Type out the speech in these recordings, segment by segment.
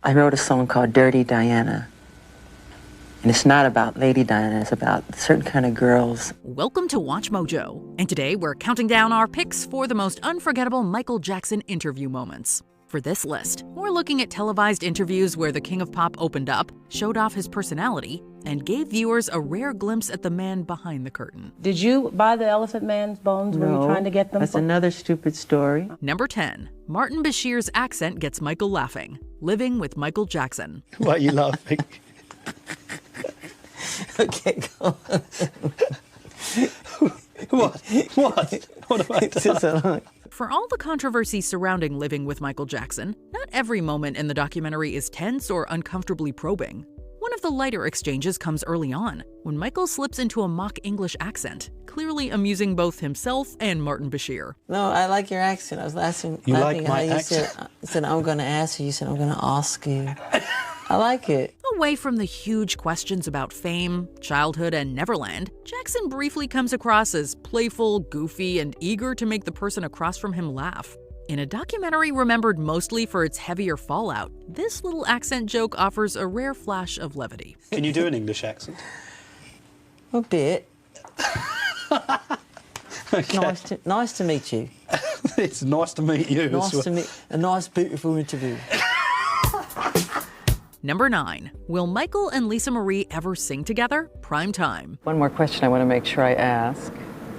I wrote a song called Dirty Diana. And it's not about Lady Diana, it's about certain kind of girls. Welcome to Watch Mojo. And today we're counting down our picks for the most unforgettable Michael Jackson interview moments. For this list, we're looking at televised interviews where the King of Pop opened up, showed off his personality, and gave viewers a rare glimpse at the man behind the curtain. Did you buy the Elephant Man's bones? No, were you trying to get them? That's another stupid story. Number 10. Martin Bashir's accent gets Michael laughing. Living with Michael Jackson. Why are you laughing? Okay, go on. What? What have I done? For all the controversy surrounding Living with Michael Jackson, not every moment in the documentary is tense or uncomfortably probing. One of the lighter exchanges comes early on, when Michael slips into a mock English accent, clearly amusing both himself and Martin Bashir. No, I like your accent. I was laughing like at my how you accent? said, I'm going to ask you. You said, I'm going to ask you. I like it. Away from the huge questions about fame, childhood, and Neverland, Jackson briefly comes across as playful, goofy, and eager to make the person across from him laugh. In a documentary remembered mostly for its heavier fallout, this little accent joke offers a rare flash of levity. Can you do an English accent? A bit. Okay. Nice to meet you. It's nice to meet you. Nice to meet a nice, beautiful interview. Number 9. Will Michael and Lisa Marie ever sing together? Prime time. One more question I want to make sure I ask.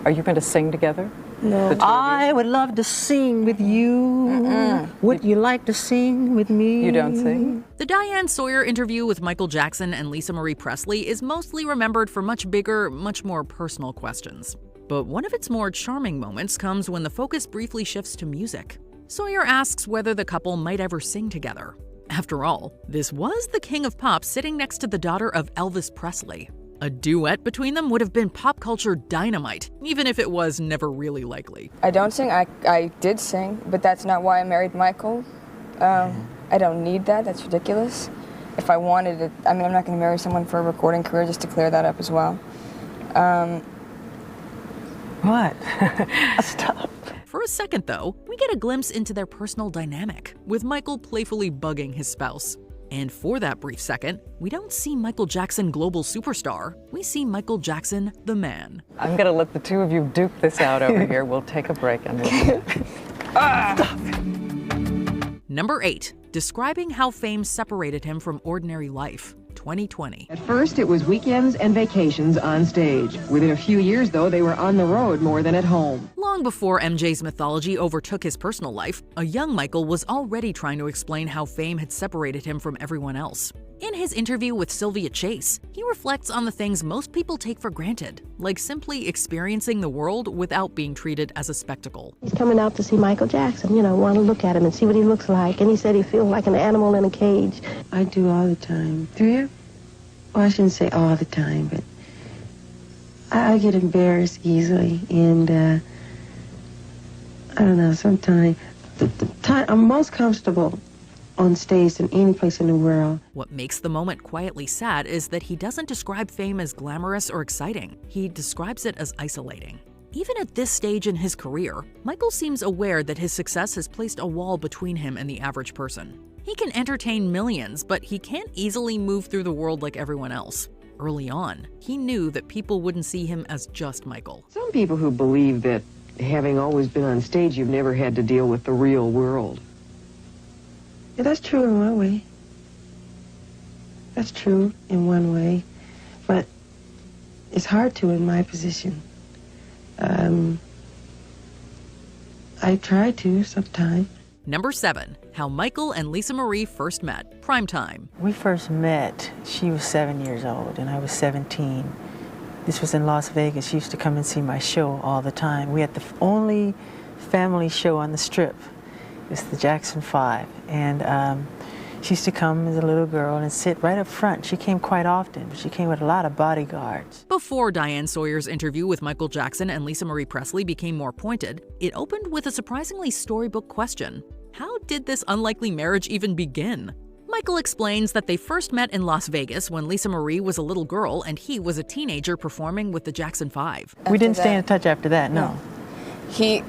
Are you going to sing together? No. I would love to sing with you. Would you like to sing with me? You don't sing? The Diane Sawyer interview with Michael Jackson and Lisa Marie Presley is mostly remembered for much bigger, much more personal questions. But one of its more charming moments comes when the focus briefly shifts to music. Sawyer asks whether the couple might ever sing together. After all, this was the King of Pop sitting next to the daughter of Elvis Presley. A duet between them would have been pop culture dynamite, even if it was never really likely. I don't sing. I did sing, but that's not why I married Michael. I don't need that. That's ridiculous. If I wanted it, I mean, I'm not going to marry someone for a recording career, just to clear that up as well. What? Stop. For a second, though, we get a glimpse into their personal dynamic, with Michael playfully bugging his spouse. And for that brief second, we don't see Michael Jackson global superstar, we see Michael Jackson the man. I'm going to let the two of you duke this out over here. We'll take a break and Number 8. Describing how fame separated him from ordinary life. 2020. At first, it was weekends and vacations on stage. Within a few years, though, they were on the road more than at home. Long before MJ's mythology overtook his personal life, a young Michael was already trying to explain how fame had separated him from everyone else. In his interview with Sylvia Chase, he reflects on the things most people take for granted, like simply experiencing the world without being treated as a spectacle. He's coming out to see Michael Jackson, want to look at him and see what he looks like. And he said he feels like an animal in a cage. I do all the time. Do you? Well, I shouldn't say all the time, but I get embarrassed easily. And I don't know, sometimes the time I'm most comfortable on stage than any place in the world. What makes the moment quietly sad is that he doesn't describe fame as glamorous or exciting. He describes it as isolating. Even at this stage in his career, Michael seems aware that his success has placed a wall between him and the average person. He can entertain millions, but he can't easily move through the world like everyone else. Early on, he knew that people wouldn't see him as just Michael. Some people who believe that having always been on stage, you've never had to deal with the real world. Yeah, that's true in one way. That's true in one way. But it's hard to in my position. I try to sometimes. Number 7. How Michael and Lisa Marie first met. Primetime. We first met, she was 7 years old and I was 17. This was in Las Vegas. She used to come and see my show all the time. We had the only family show on the Strip. It's the Jackson 5. And she used to come as a little girl and sit right up front. She came quite often, but she came with a lot of bodyguards. Before Diane Sawyer's interview with Michael Jackson and Lisa Marie Presley became more pointed, it opened with a surprisingly storybook question. How did this unlikely marriage even begin? Michael explains that they first met in Las Vegas when Lisa Marie was a little girl and he was a teenager performing with the Jackson 5. We didn't stay in touch after that, no. He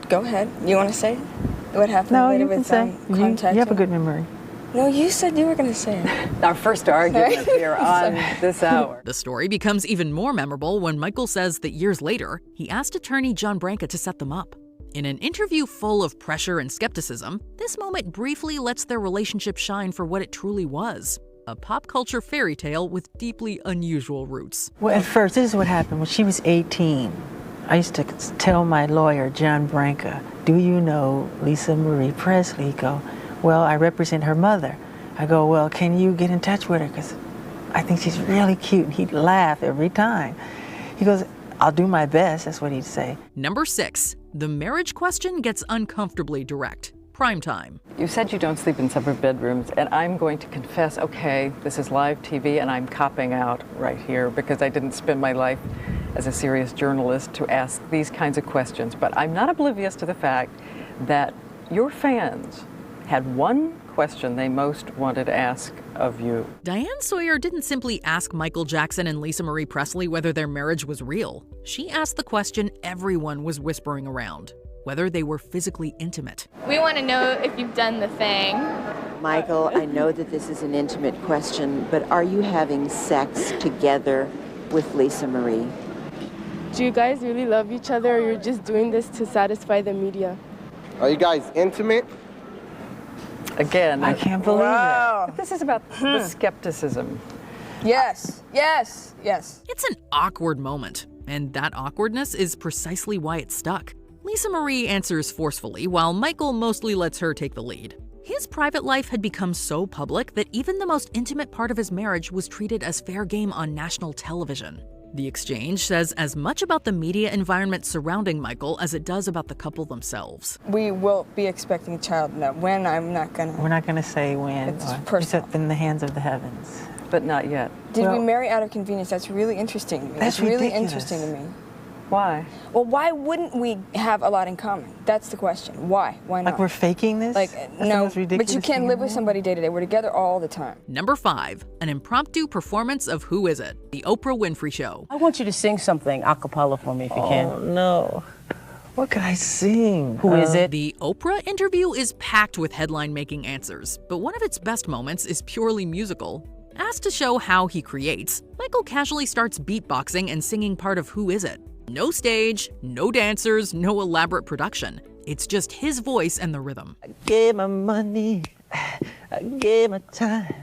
go ahead. You want to say what happened No, later you can with say. You contacting? have a good memory. No, you said you were going to say it. Our first argument here on this hour. The story becomes even more memorable when Michael says that years later, he asked attorney John Branca to set them up. In an interview full of pressure and skepticism, this moment briefly lets their relationship shine for what it truly was. A pop culture fairy tale with deeply unusual roots. Well, at first, this is what happened. When she was 18, I used to tell my lawyer, John Branca, do you know Lisa Marie Presley? He'd go, well, I represent her mother. I go, well, can you get in touch with her? Because I think she's really cute. And he'd laugh every time. He goes, I'll do my best. That's what he'd say. Number 6, the marriage question gets uncomfortably direct. Primetime. You said you don't sleep in separate bedrooms, and I'm going to confess, okay, this is live TV, and I'm copping out right here because I didn't spend my life as a serious journalist to ask these kinds of questions. But I'm not oblivious to the fact that your fans had one question they most wanted to ask of you. Diane Sawyer didn't simply ask Michael Jackson and Lisa Marie Presley whether their marriage was real. She asked the question everyone was whispering around: whether they were physically intimate. We want to know if you've done the thing. Michael, I know that this is an intimate question, but are you having sex together with Lisa Marie? Do you guys really love each other, or you're just doing this to satisfy the media? Are you guys intimate? Again, I can't believe it. But this is about the skepticism. Yes, yes, yes. It's an awkward moment, and that awkwardness is precisely why it stuck. Lisa Marie answers forcefully, while Michael mostly lets her take the lead. His private life had become so public that even the most intimate part of his marriage was treated as fair game on national television. The exchange says as much about the media environment surrounding Michael as it does about the couple themselves. We will be expecting a child. No, when, I'm not gonna. We're not going to say when. It's or personal. It's in the hands of the heavens. But not yet. Did Well, we marry out of convenience? That's really interesting to me. That's really ridiculous. interesting to me. Why? Well, why wouldn't we have a lot in common? That's the question. Why? Why not? Like we're faking this? Like, That's the no, most ridiculous but you can't thing live in the with somebody day to day. We're together all the time. Number 5, an impromptu performance of Who Is It? The Oprah Winfrey Show. I want you to sing something a cappella for me if you can. Oh, no. What could I sing? Who is it? The Oprah interview is packed with headline-making answers, but one of its best moments is purely musical. Asked to show how he creates, Michael casually starts beatboxing and singing part of Who Is It? No stage, no dancers, no elaborate production. It's just his voice and the rhythm. I gave her money, I gave her time,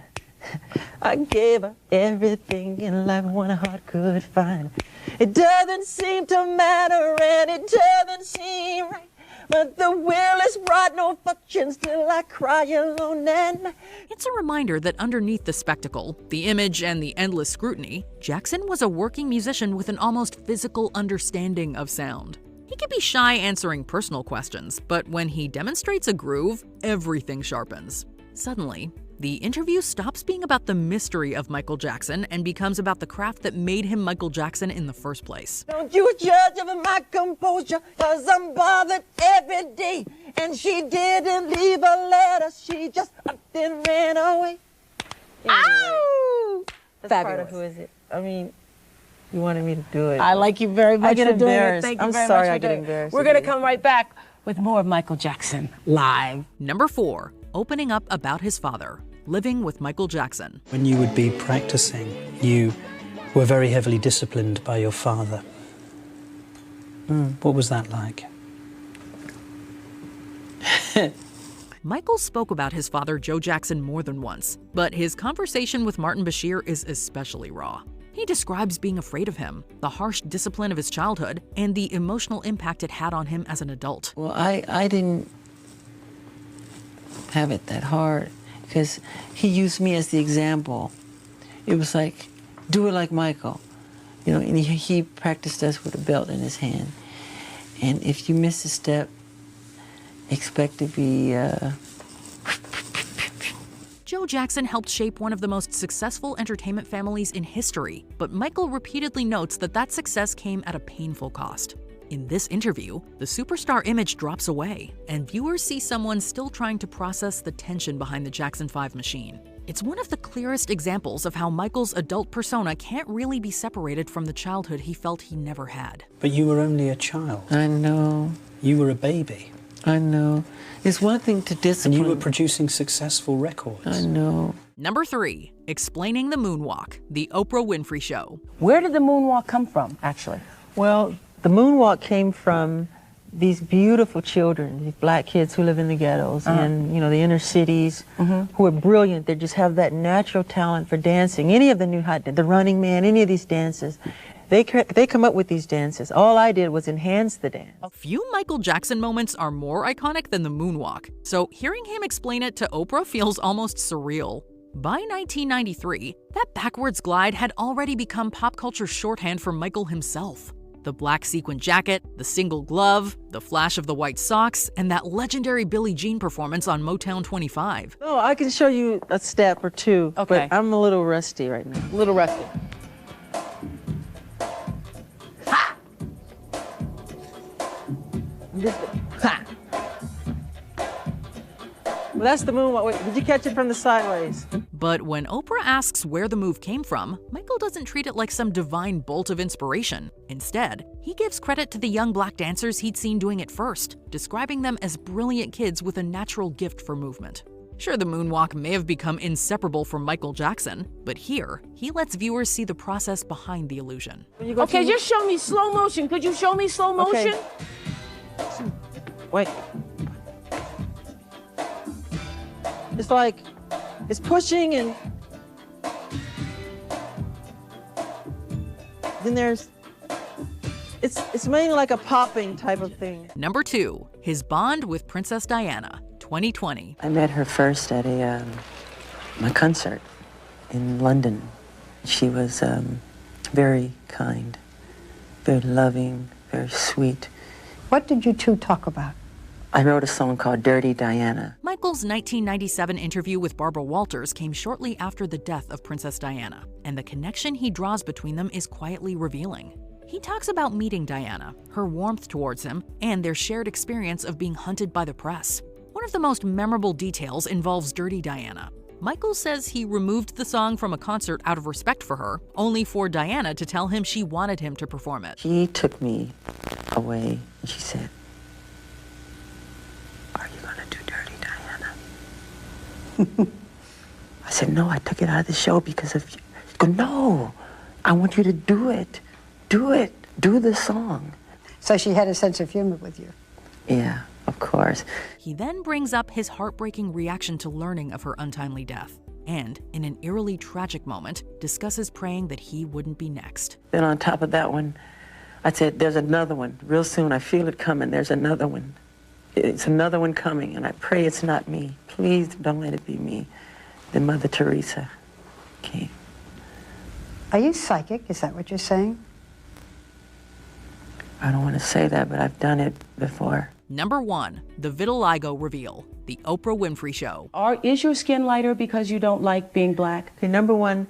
I gave her everything in life one heart could find. It doesn't seem to matter and it doesn't seem right, but the will is brought no fortune, still I cry alone at night. It's a reminder that underneath the spectacle, the image, and the endless scrutiny, Jackson was a working musician with an almost physical understanding of sound. He can be shy answering personal questions, but when he demonstrates a groove, everything sharpens. Suddenly, the interview stops being about the mystery of Michael Jackson and becomes about the craft that made him Michael Jackson in the first place. Don't you judge of my composure, 'cause I'm bothered every day. And she didn't leave a letter, she just up and ran away. Ow! That's Fabulous. part of Who Is It? I mean, you wanted me to do it. I like you very much I get for doing it. embarrassed. Thank you I'm very sorry much I for get doing it. embarrassed We're going to again. come right back with more of Michael Jackson live. Number 4, opening up about his father, living with Michael Jackson. When you would be practicing, you were very heavily disciplined by your father. What was that like? Michael spoke about his father, Joe Jackson, more than once, but his conversation with Martin Bashir is especially raw. He describes being afraid of him, the harsh discipline of his childhood, and the emotional impact it had on him as an adult. Well, I didn't have it that hard because he used me as the example. It was like, do it like Michael. You know, and he practiced us with a belt in his hand. And if you miss a step, expect to be... Joe Jackson helped shape one of the most successful entertainment families in history, but Michael repeatedly notes that that success came at a painful cost. In this interview, the superstar image drops away, and viewers see someone still trying to process the tension behind the Jackson 5 machine. It's one of the clearest examples of how Michael's adult persona can't really be separated from the childhood he felt he never had. But you were only a child. I know. You were a baby. I know. It's one thing to discipline. And you were producing successful records. I know. Number 3, explaining the moonwalk, the Oprah Winfrey Show. Where did the moonwalk come from, actually? Well, the moonwalk came from these beautiful children, these black kids who live in the ghettos and, you know, the inner cities, who are brilliant. They just have that natural talent for dancing. Any of the new hot, the Running Man, any of these dances, they come up with these dances. All I did was enhance the dance. Few Michael Jackson moments are more iconic than the moonwalk, so hearing him explain it to Oprah feels almost surreal. By 1993, that backwards glide had already become pop culture shorthand for Michael himself. The black sequin jacket, the single glove, the flash of the white socks, and that legendary Billie Jean performance on Motown 25. Oh, I can show you a step or two, Okay. but I'm a little rusty right now. A little rusty. Ha! Well, that's the moonwalk. Wait, did you catch it from the sideways? But when Oprah asks where the move came from, Michael doesn't treat it like some divine bolt of inspiration. Instead, he gives credit to the young black dancers he'd seen doing it first, describing them as brilliant kids with a natural gift for movement. Sure, the moonwalk may have become inseparable from Michael Jackson, but here, he lets viewers see the process behind the illusion. Okay, just show me slow motion. Could you show me slow motion? Okay. Wait. It's like, it's pushing and then there's, it's mainly like a popping type of thing. Number 2, his bond with Princess Diana, 2020. I met her first at my concert in London. She was very kind, very loving, very sweet. What did you two talk about? I wrote a song called Dirty Diana. Michael's 1997 interview with Barbara Walters came shortly after the death of Princess Diana, and the connection he draws between them is quietly revealing. He talks about meeting Diana, her warmth towards him, and their shared experience of being hunted by the press. One of the most memorable details involves Dirty Diana. Michael says he removed the song from a concert out of respect for her, only for Diana to tell him she wanted him to perform it. She took me away and she said, "Are you gonna do Dirty Diana?" I said, "No, I took it out of the show because of you." She goes, "No, I want you to do it. Do it. Do the song." So she had a sense of humor with you. Yeah, of course. He then brings up his heartbreaking reaction to learning of her untimely death, and, in an eerily tragic moment, discusses praying that he wouldn't be next. Then on top of that one, I said, "There's another one. Real soon, I feel it coming. There's another one. It's another one coming, and I pray it's not me. Please don't let it be me." Then Mother Teresa came. Are you psychic? Is that what you're saying? I don't want to say that, but I've done it before. Number 1, the vitiligo reveal, the Oprah Winfrey Show. Is your skin lighter because you don't like being black? Okay, number 1,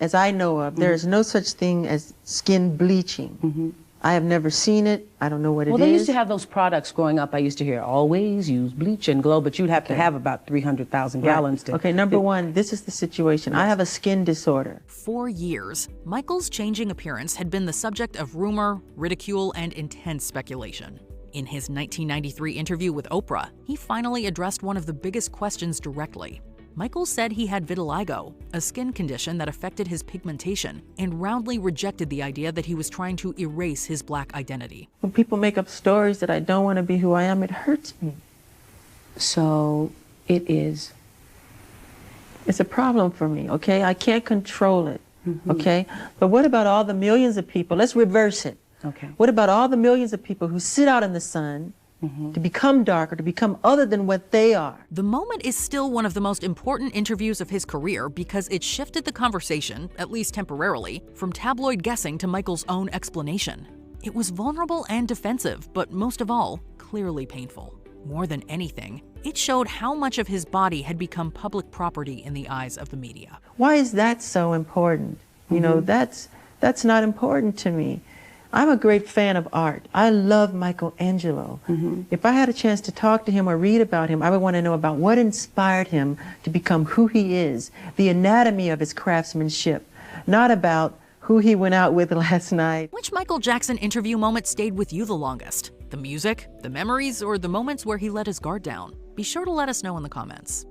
as I know of, there is no such thing as skin bleaching. I have never seen it. I don't know what it is. Well, they used to have those products growing up. I used to hear, always use bleach and glow, but you'd have to have about 300,000 gallons to... Okay, number 1, this is the situation. I have a skin disorder. For years, Michael's changing appearance had been the subject of rumor, ridicule, and intense speculation. In his 1993 interview with Oprah, he finally addressed one of the biggest questions directly. Michael said he had vitiligo, a skin condition that affected his pigmentation, and roundly rejected the idea that he was trying to erase his black identity. When people make up stories that I don't want to be who I am, it hurts me. So it is. It's a problem for me, okay? I can't control it, okay? But what about all the millions of people? Let's reverse it. Okay. What about all the millions of people who sit out in the sun to become darker, to become other than what they are? The moment is still one of the most important interviews of his career because it shifted the conversation, at least temporarily, from tabloid guessing to Michael's own explanation. It was vulnerable and defensive, but most of all, clearly painful. More than anything, it showed how much of his body had become public property in the eyes of the media. Why is that so important? You know, that's not important to me. I'm a great fan of art. I love Michelangelo. If I had a chance to talk to him or read about him, I would want to know about what inspired him to become who he is, the anatomy of his craftsmanship, not about who he went out with last night. Which Michael Jackson interview moment stayed with you the longest? The music, the memories, or the moments where he let his guard down? Be sure to let us know in the comments.